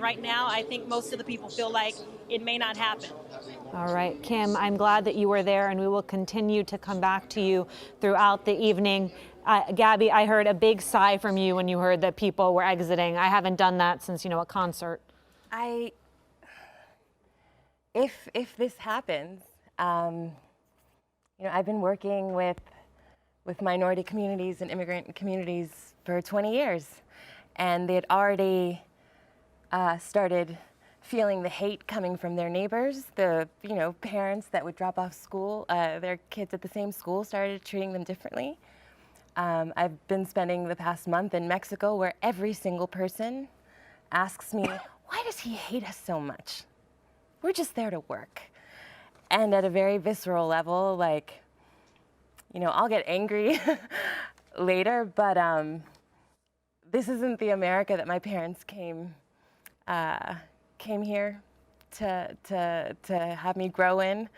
right now, I think most of the people feel like it may not happen. All right, Kim, I'm glad that you were there, and we will continue to come back to you throughout the evening. Gabby, I heard a big sigh from you when you heard that people were exiting. I haven't done that since, a concert. If this happens, I've been working with minority communities and immigrant communities for 20 years, and they had already started feeling the hate coming from their neighbors. The parents that would drop off school, their kids at the same school started treating them differently. I've been spending the past month in Mexico, where every single person asks me, why does he hate us so much? We're just there to work. And at a very visceral level, I'll get angry later, but this isn't the America that my parents came here to have me grow in.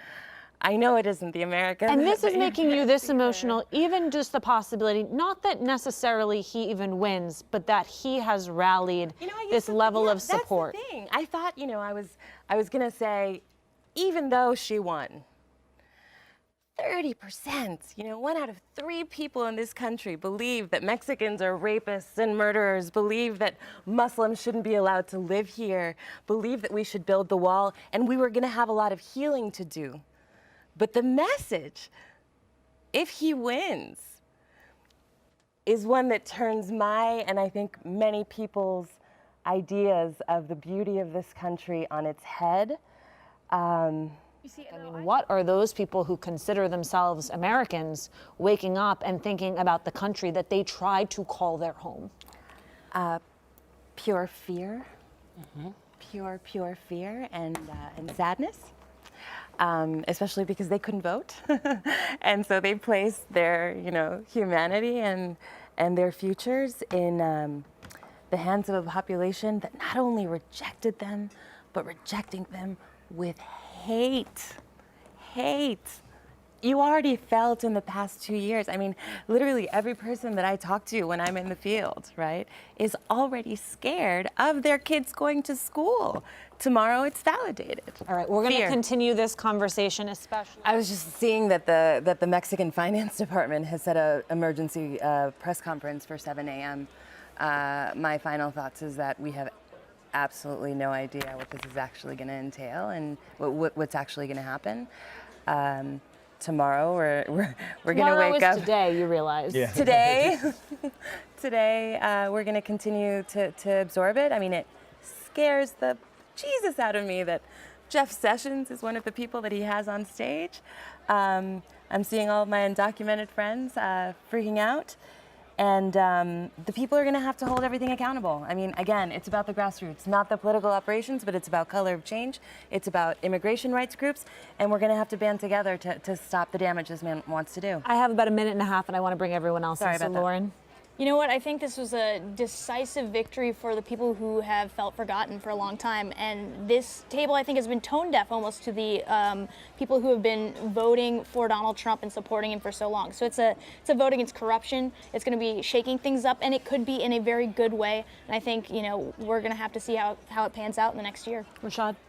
I know it isn't the America. And this is making you this emotional, even just the possibility, not that necessarily he even wins, but that he has rallied this level of support. That's the thing. I thought, I was gonna say, even though she won, 30%, 1 out of 3 people in this country believe that Mexicans are rapists and murderers, believe that Muslims shouldn't be allowed to live here, believe that we should build the wall, and we were gonna have a lot of healing to do. But the message, if he wins, is one that turns my, and I think many people's, ideas of the beauty of this country on its head. What are those people who consider themselves Americans waking up and thinking about the country that they tried to call their home? Pure fear, pure fear and sadness. Especially because they couldn't vote. And so they placed their, humanity and their futures in the hands of a population that not only rejected them, but rejecting them with hate. You already felt in the past 2 years, literally every person that I talk to when I'm in the field, right, is already scared of their kids going to school. Tomorrow it's validated. All right, we're going to continue this conversation, especially. I was just seeing that the Mexican Finance Department has set an emergency press conference for 7 a.m. My final thoughts is that we have absolutely no idea what this is actually going to entail and what's actually going to happen. Tomorrow we're going to wake up. Today, you realize. Yeah. Today we're going to continue to absorb it. It scares the Jesus out of me that Jeff Sessions is one of the people that he has on stage. I'm seeing all of my undocumented friends freaking out. And the people are going to have to hold everything accountable. Again, it's about the grassroots, not the political operations, but it's about color of change. It's about immigration rights groups, and we're going to have to band together to stop the damage this man wants to do. I have about a minute and a half, and I want to bring everyone else Sorry in. So, about that. Lauren. You know what? I think this was a decisive victory for the people who have felt forgotten for a long time. And this table, I think, has been tone deaf almost to the people who have been voting for Donald Trump and supporting him for so long. So it's a vote against corruption. It's going to be shaking things up, and it could be in a very good way. And I think, we're going to have to see how it pans out in the next year. Rashad?